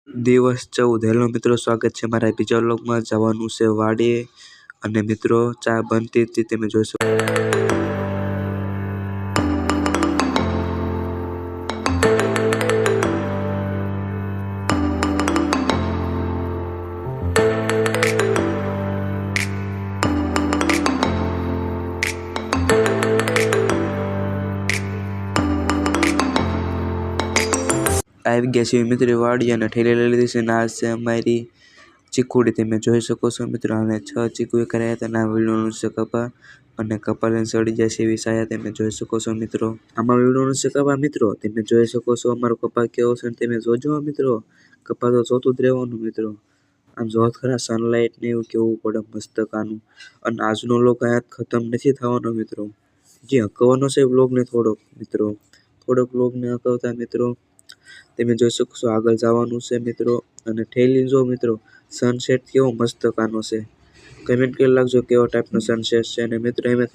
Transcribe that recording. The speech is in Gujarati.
દિવસ 14 હેલો મિત્રો, સ્વાગત છે મારા બીજા વ્લોગમાં. જવાનું છે વાડીએ અને મિત્રો ચા બનતી હતી તમે જોઈ શકો. આવી ગયા છે મિત્રો વાડી અને ઠેલી લઈ લીધી છે ને આ છે અમારી ચીકુડી તમે જોઈ શકો છો મિત્રો. અને 6 ચીકુ કર્યા હતા ના વીણવાનું છે કપા અને કપા લઈને સડી જાય છે એવી સાયા તમે જોઈ શકો છો મિત્રો. આમાં વીણવાનું છે કપા મિત્રો તમે જોઈ શકો છો. અમારો કપા કેવો છે તમે જોજો મિત્રો. કપા તો જોતું જ રહેવાનું મિત્રો. આમ જો ખરા સનલાઇટ ને એવું કેવું પડે મસ્ત કાનું. અને આજનો વ્લોગ અહીંયા ખતમ નથી થવાનો મિત્રો. જે હકવાનો છે વ્લોગને થોડોક મિત્રો, થોડોક વ્લોગને હકવતા મિત્રો તમે જોઈ શકો છો. આગળ જવાનું છે મિત્રો. અને ઠેલી જો મિત્રો સનસેટ કેવો મસ્ત કાનો છે. કમેન્ટ કરી લાગજો કેવો ટાઈપનો સનસેટ છે. અને મિત્રો એમાં